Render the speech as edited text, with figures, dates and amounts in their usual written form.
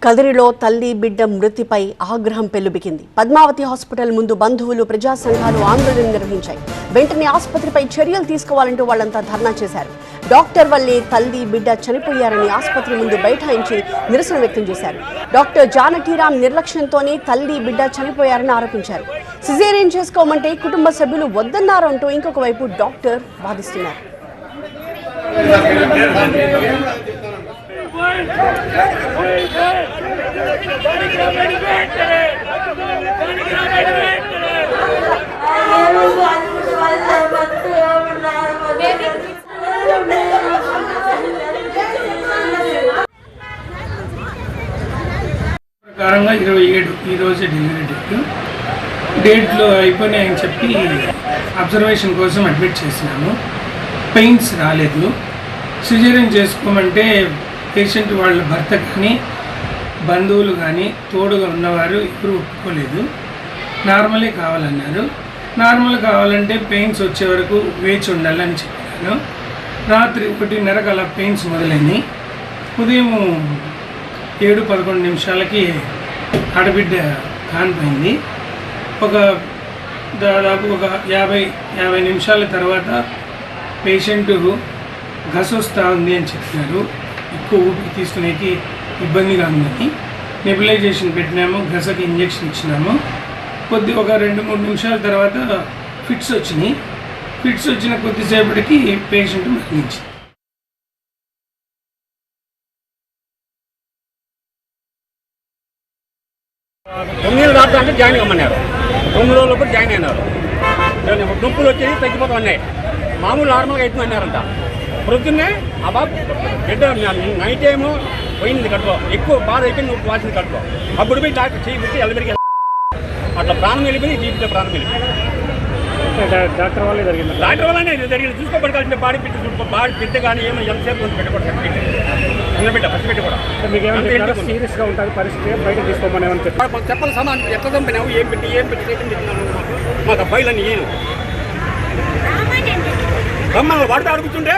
కదిరిలో తల్లి బిడ్డ మృతిపై ఆగ్రహం పెల్లుబికింది. పద్మావతి హాస్పిటల్ ముందు బంధువులు, ప్రజా సంఘాలు ఆందోళన నిర్వహించాయి. వెంటనే ఆసుపత్రిపై చర్యలు తీసుకోవాలంటూ వాళ్లంతా ధర్నా చేశారు. డాక్టర్ వల్లే తల్లి బిడ్డ చనిపోయారని ఆసుపత్రి ముందు బైఠాయించి నిరసన వ్యక్తం చేశారు. డాక్టర్ జానకీరామ్ నిర్లక్ష్యంతోనే తల్లి బిడ్డ చనిపోయారని ఆరోపించారు. సిజేరియన్ చేసుకోమంటే కుటుంబ సభ్యులు వద్దన్నారంటూ ఇంకొక వైపు డాక్టర్ వాదిస్తున్నారు. ప్రకారంగా 27 ఈ రోజు డెలివరీ డేట్లో అయిపోయినాయని చెప్పి అబ్జర్వేషన్ కోసం అడ్మిట్ చేసినాము. పెయిన్స్ రాలేదు. సిజేరియన్ చేసుకోమంటే పేషెంట్ వాళ్ళ భర్త కానీ బంధువులు కానీ తోడుగా ఉన్నవారు ఎవరు ఒప్పుకోలేదు. నార్మలే కావాలన్నారు. నార్మల్ కావాలంటే పెయిన్స్ వచ్చే వరకు వేచి ఉండాలని చెప్పాను. రాత్రి 1:30 అలా పెయిన్స్ మొదలైనవి. ఉదయం 7-11 నిమిషాలకి ఆడబిడ్డ కానిపోయింది. దాదాపు 50 నిమిషాల తర్వాత పేషెంట్ గస వస్తూ ఉంది అని చెప్పినారు. ఎక్కువ ఊపిరి తీసుకునేకి ఇబ్బందిగా ఉందని నెబులైజేషన్ పెట్టినాము. గసకి ఇంజెక్షన్ ఇచ్చినాము. ఒక 2-3 నిమిషాల తర్వాత ఫిట్స్ వచ్చినాయి. ఫిట్స్ వచ్చిన కొద్దిసేపటికి పేషెంట్ మరణించింది. డాక్టర్ అంటే జాయిన్ అమ్మన్నారు. 9 రోజులు కూడా జాయిన్ అయినారు. నొప్పులు వచ్చేసి తగ్గిపోతా ఉన్నాయి. మామూలు నార్మల్గా అవుతుంది అన్నారంట. ప్రొద్దున్నే ఆ బాబు బిడ్డ నైట్ ఏమో పోయింది కట్టుకో, ఎక్కువ బాధ అయిపోయింది, నొప్పి వాసింది కట్టుకో. అప్పుడు పోయి డాక్టర్ చేయి ఎల్లబెరికి అట్లా ప్రాణం వెళ్ళిపోయింది. జీవిత ప్రాణం వెళ్ళిపోయింది. డాక్టర్ వల్లే జరిగింది. డాక్టర్ వల్లనే జరిగింది. చూసుకోబడకాల్సిన బాడీ బిడ్డ కానీ ఏమో ఎంతసేపు పెట్టకూడదు. బిడ్డ ఫస్ట్ పెట్టి కూడా మీకు సీరియస్గా ఉంటుంది పరిస్థితి. బయట తీసుకోమని ఏమని చెప్పాలి. సమానం ఎట్లా చంపినావు, ఏం పెట్టి మాకు అబ్బాయిలని నేను రమ్మని వాడితే అడుగుతుంటే